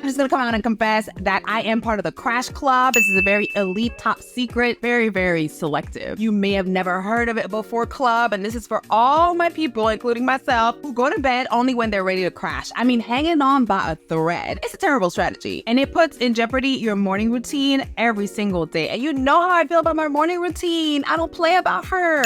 I'm just gonna come out and confess that I am part of the Crash Club. This is a very elite, top secret, very, very selective. You may have never heard of it before club, and this is for all my people, including myself, who go to bed only when they're ready to crash. I mean, hanging on by a thread. It's a terrible strategy, and it puts in jeopardy your morning routine every single day. And you know how I feel about my morning routine. I don't play about her.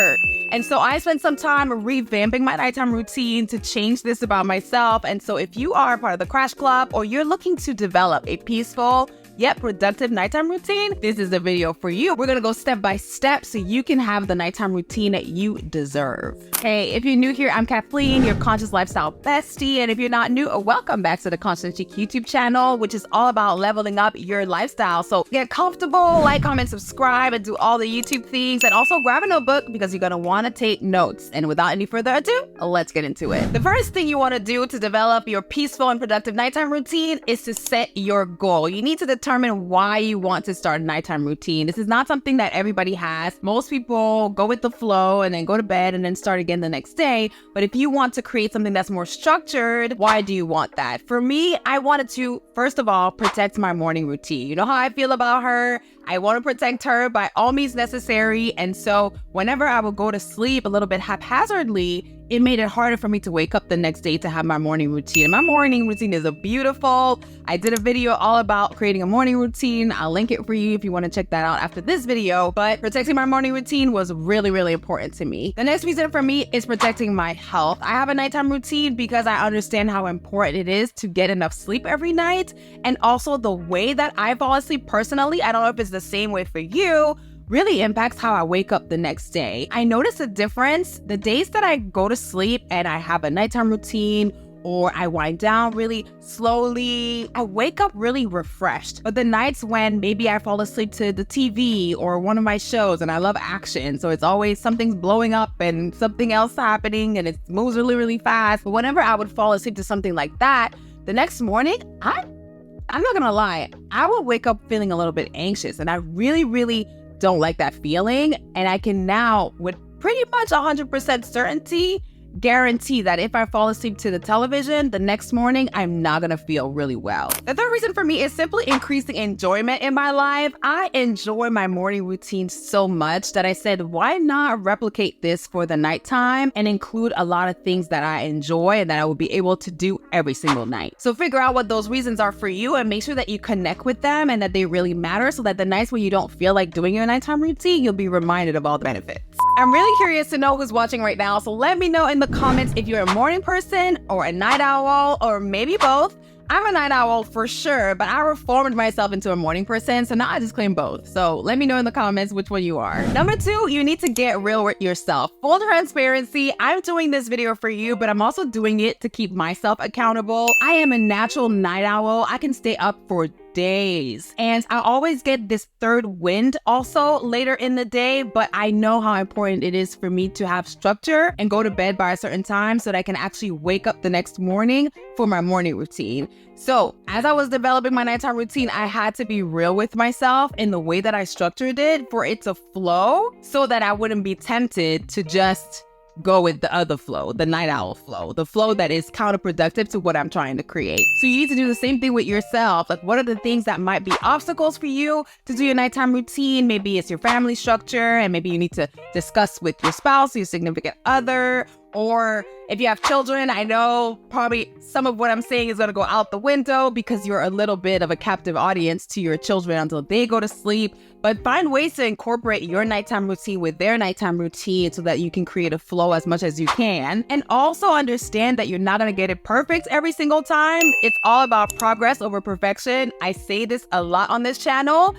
And so I spent some time revamping my nighttime routine to change this about myself. And so if you are part of the Crash Club or you're looking to develop a peaceful yet productive nighttime routine, this is the video for you. We're gonna go step by step so you can have the nighttime routine that you deserve. Hey, if you're new here, I'm Kathleen, your conscious lifestyle bestie. And if you're not new, welcome back to the Conscious Chic YouTube channel, which is all about leveling up your lifestyle. So get comfortable, like, comment, subscribe, and do all the YouTube things. And also grab a notebook because you're gonna wanna take notes. And without any further ado, let's get into it. The first thing you wanna do to develop your peaceful and productive nighttime routine is to set your goal. You need to determine why you want to start a nighttime routine. This is not something that everybody has. Most people go with the flow and then go to bed and then start again the next day. But if you want to create something that's more structured, why do you want that? For me, I wanted to, first of all, protect my morning routine. You know how I feel about her. I want to protect her by all means necessary. And so whenever I would go to sleep a little bit haphazardly, it made it harder for me to wake up the next day to have my morning routine. And my morning routine is beautiful. I did a video all about creating a morning routine. I'll link it for you if you want to check that out after this video. But protecting my morning routine was really, really important to me. The next reason for me is protecting my health. I have a nighttime routine because I understand how important it is to get enough sleep every night. And also the way that I fall asleep personally, I don't know if it's the same way for you, really impacts how I wake up the next day. I notice a difference the days that I go to sleep and I have a nighttime routine or I wind down really slowly, I wake up really refreshed. But the nights when maybe I fall asleep to the TV or one of my shows, and I love action, so it's always something's blowing up and something else happening and it moves really, really fast. But whenever I would fall asleep to something like that, the next morning, I'm not gonna lie, I would wake up feeling a little bit anxious, and I really, really don't like that feeling. And I can now, with pretty much 100% certainty, guarantee that if I fall asleep to the television, the next morning, I'm not gonna feel really well. The third reason for me is simply increasing enjoyment in my life. I enjoy my morning routine so much that I said, why not replicate this for the nighttime and include a lot of things that I enjoy and that I will be able to do every single night. So figure out what those reasons are for you and make sure that you connect with them and that they really matter so that the nights when you don't feel like doing your nighttime routine, you'll be reminded of all the benefits. I'm really curious to know who's watching right now, so let me know in the comments if you're a morning person or a night owl or maybe both. I'm a night owl for sure, but I reformed myself into a morning person, so now I just claim both. So let me know in the comments which one you are. Number 2, you need to get real with yourself. Full transparency, I'm doing this video for you, but I'm also doing it to keep myself accountable. I am a natural night owl. I can stay up for days. And I always get this third wind also later in the day, but I know how important it is for me to have structure and go to bed by a certain time so that I can actually wake up the next morning for my morning routine. So as I was developing my nighttime routine, I had to be real with myself in the way that I structured it for it to flow so that I wouldn't be tempted to just go with the other flow, the night owl flow, the flow that is counterproductive to what I'm trying to create. So you need to do the same thing with yourself. Like, what are the things that might be obstacles for you to do your nighttime routine? Maybe it's your family structure, and maybe you need to discuss with your spouse, your significant other, or if you have children, I know probably some of what I'm saying is going to go out the window because you're a little bit of a captive audience to your children until they go to sleep. But find ways to incorporate your nighttime routine with their nighttime routine so that you can create a flow as much as you can. And also understand that you're not going to get it perfect every single time. It's all about progress over perfection. I say this a lot on this channel,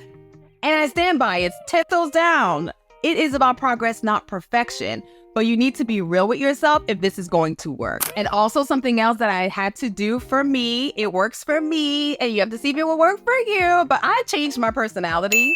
and I stand by it. 10 toes down. It is about progress, not perfection. But you need to be real with yourself if this is going to work. And also something else that I had to do for me, it works for me, and you have to see if it will work for you, but I changed my personality.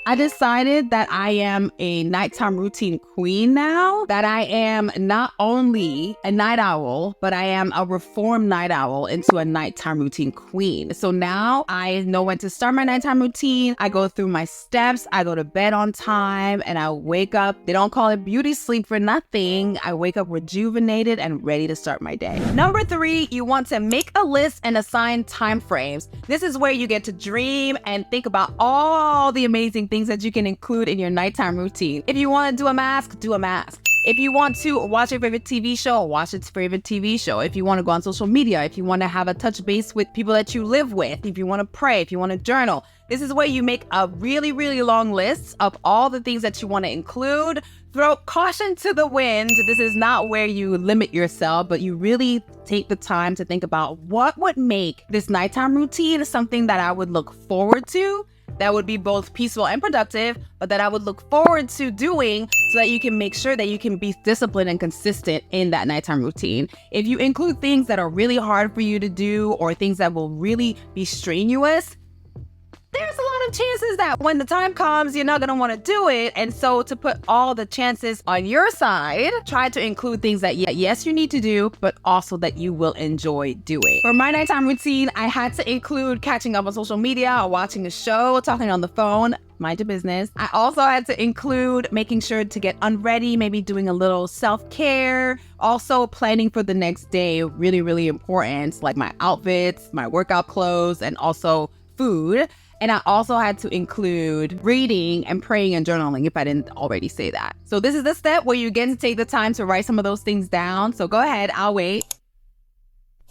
I decided that I am a nighttime routine queen now, that I am not only a night owl, but I am a reformed night owl into a nighttime routine queen. So now I know when to start my nighttime routine. I go through my steps, I go to bed on time, and I wake up. They don't call it beauty sleep for nothing. I wake up rejuvenated and ready to start my day. Number 3, you want to make a list and assign time frames. This is where you get to dream and think about all the amazing things that you can include in your nighttime routine. If you want to do a mask, do a mask. If you want to watch your favorite TV show, watch its favorite TV show. If you want to go on social media, if you want to have a touch base with people that you live with, if you want to pray, if you want to journal, this is where you make a really, really long list of all the things that you want to include. Throw caution to the wind. This is not where you limit yourself, but you really take the time to think about what would make this nighttime routine something that I would look forward to, that would be both peaceful and productive, but that I would look forward to doing so that you can make sure that you can be disciplined and consistent in that nighttime routine. If you include things that are really hard for you to do or things that will really be strenuous, there's a lot of chances that when the time comes, you're not going to want to do it. And so to put all the chances on your side, try to include things that, yes, you need to do, but also that you will enjoy doing. For my nighttime routine, I had to include catching up on social media or watching a show, talking on the phone. Mind your business. I also had to include making sure to get unready, maybe doing a little self-care, also planning for the next day, really, really important, like my outfits, my workout clothes, and also food. And I also had to include reading and praying and journaling if I didn't already say that. So this is the step where you get to take the time to write some of those things down. So go ahead, I'll wait.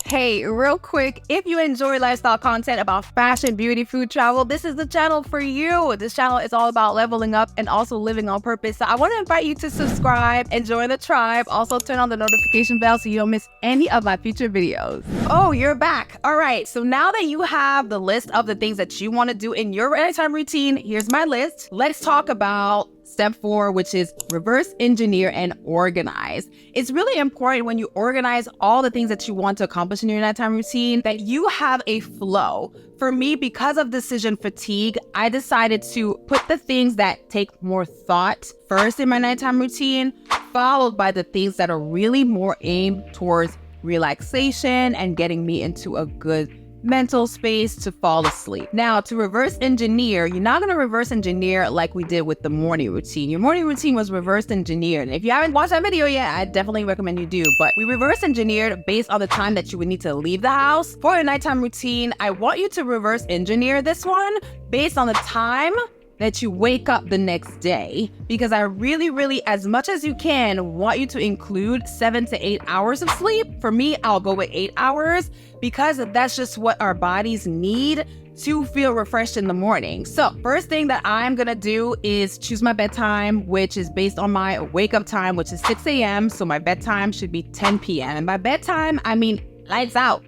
Hey, real quick, if you enjoy lifestyle content about fashion, beauty, food, travel, this is the channel for you. This channel is all about leveling up and also living on purpose. So I want to invite you to subscribe and join the tribe. Also turn on the notification bell so you don't miss any of my future videos. Oh, you're back. All right. So now that you have the list of the things that you want to do in your nighttime routine, here's my list. Let's talk about step 4, which is reverse engineer and organize. It's really important when you organize all the things that you want to accomplish in your nighttime routine that you have a flow. For me, because of decision fatigue, I decided to put the things that take more thought first in my nighttime routine, followed by the things that are really more aimed towards relaxation and getting me into a good mental space to fall asleep. Now, to reverse engineer, you're not going to reverse engineer like we did with the morning routine. Your morning routine was reverse engineered. And if you haven't watched that video yet, I definitely recommend you do. But we reverse engineered based on the time that you would need to leave the house. For your nighttime routine, I want you to reverse engineer this one based on the time that you wake up the next day, because I really, really, as much as you can, want you to include 7 to 8 hours of sleep. For me, I'll go with 8 hours because that's just what our bodies need to feel refreshed in the morning. So first thing that I'm gonna do is choose my bedtime, which is based on my wake up time, which is 6 a.m. So my bedtime should be 10 p.m. And by bedtime, I mean lights out.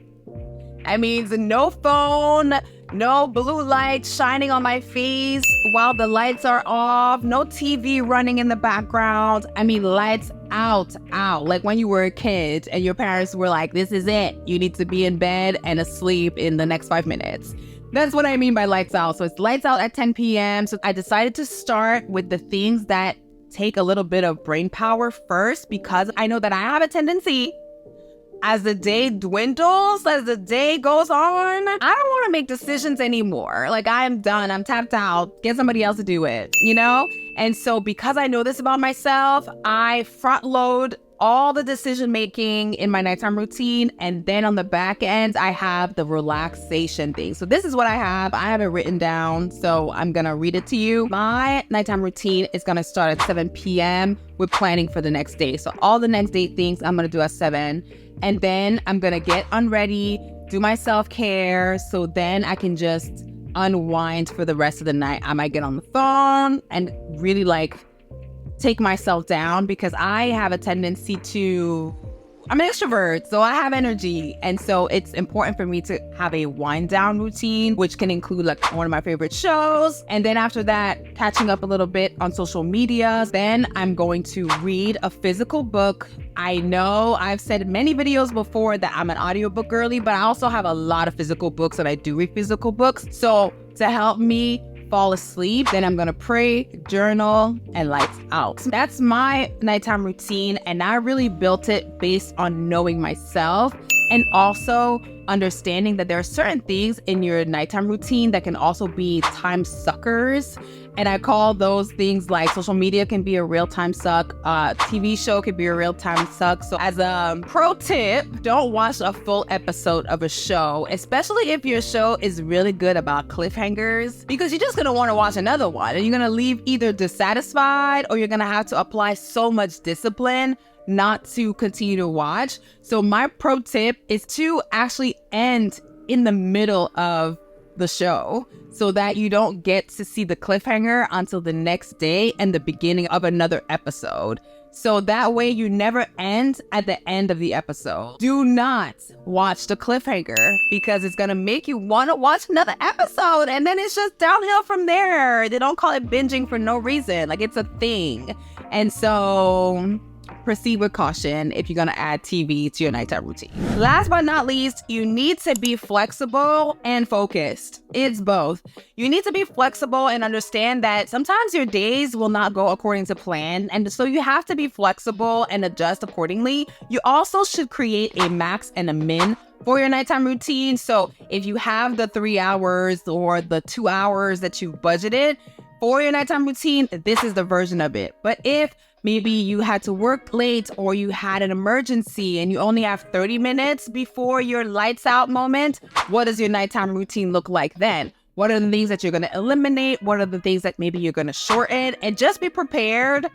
That means no phone, no blue light shining on my face while the lights are off, no TV running in the background. I mean, lights out. Like when you were a kid and your parents were like, this is it. You need to be in bed and asleep in the next 5 minutes. That's what I mean by lights out. So it's lights out at 10 p.m. So I decided to start with the things that take a little bit of brain power first, because I know that I have a tendency, as the day dwindles, as the day goes on, I don't want to make decisions anymore. Like, I'm done. I'm tapped out. Get somebody else to do it, you know? And so because I know this about myself, I front load all the decision making in my nighttime routine. And then on the back end, I have the relaxation thing. So this is what I have. I have it written down, so I'm going to read it to you. My nighttime routine is going to start at 7 p.m. with planning for the next day. So all the next day things I'm going to do at 7. And then I'm going to get unready, do my self-care. So then I can just unwind for the rest of the night. I might get on the phone and really take myself down, because I have a tendency to, I'm an extrovert, so I have energy. And so it's important for me to have a wind down routine, which can include one of my favorite shows. And then after that, catching up a little bit on social media. Then I'm going to read a physical book. I know I've said in many videos before that I'm an audiobook girly, but I also have a lot of physical books and I do read physical books. So to help me fall asleep, then I'm gonna pray, journal, and lights out. That's my nighttime routine, and I really built it based on knowing myself and also understanding that there are certain things in your nighttime routine that can also be time suckers. And I call those things like social media can be a real-time suck, TV show can be a real-time suck. So as a pro tip, don't watch a full episode of a show, especially if your show is really good about cliffhangers, because you're just gonna wanna watch another one and you're gonna leave either dissatisfied or you're gonna have to apply so much discipline not to continue to watch. So my pro tip is to actually end in the middle of the show so that you don't get to see the cliffhanger until the next day and the beginning of another episode. So that way you never end at the end of the episode. Do not watch the cliffhanger because it's gonna make you want to watch another episode and then it's just downhill from there. They don't call it binging for no reason. Like, it's a thing. And so proceed with caution if you're going to add TV to your nighttime routine. Last but not least, you need to be flexible and focused. It's both. You need to be flexible and understand that sometimes your days will not go according to plan. And so you have to be flexible and adjust accordingly. You also should create a max and a min for your nighttime routine. So if you have the 3 hours or the 2 hours that you budgeted for your nighttime routine, this is the version of it. But if maybe you had to work late or you had an emergency and you only have 30 minutes before your lights out moment, what does your nighttime routine look like then? What are the things that you're going to eliminate? What are the things that maybe you're going to shorten? And just be prepared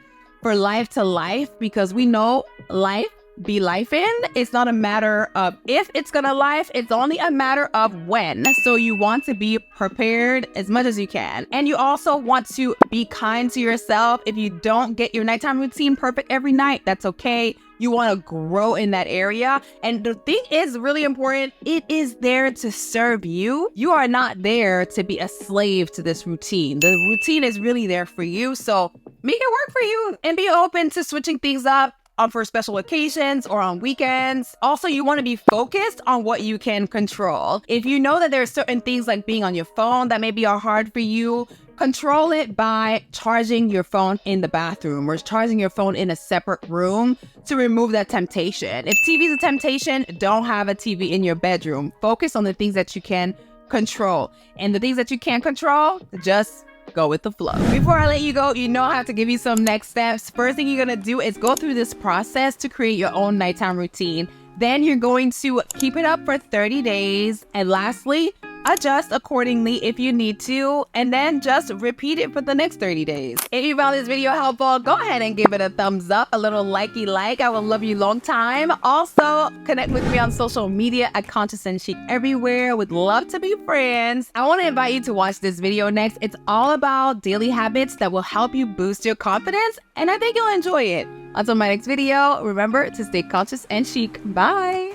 for life to life, because we know life be life in. It's not a matter of if it's gonna life, it's only a matter of when. So you want to be prepared as much as you can. And you also want to be kind to yourself. If you don't get your nighttime routine perfect every night, that's okay. You want to grow in that area. And the thing is really important. It is there to serve you. You are not there to be a slave to this routine. The routine is really there for you. So make it work for you and be open to switching things up for special occasions or on weekends. Also, you want to be focused on what you can control. If you know that there are certain things like being on your phone that maybe are hard for you, control it by charging your phone in the bathroom or charging your phone in a separate room to remove that temptation. If TV is a temptation, don't have a TV in your bedroom. Focus on the things that you can control. And the things that you can't control, just go with the flow. Before I let you go, you know I have to give you some next steps. First thing you're gonna do is go through this process to create your own nighttime routine. Then you're going to keep it up for 30 days. And lastly, adjust accordingly if you need to, and then just repeat it for the next 30 days. If you found this video helpful, go ahead and give it a thumbs up, a little likey like. I will love you long time. Also, connect with me on social media at Conscious and Chic everywhere. Would love to be friends. I want to invite you to watch this video next. It's all about daily habits that will help you boost your confidence, and I think you'll enjoy it. Until my next video, remember to stay conscious and chic. Bye!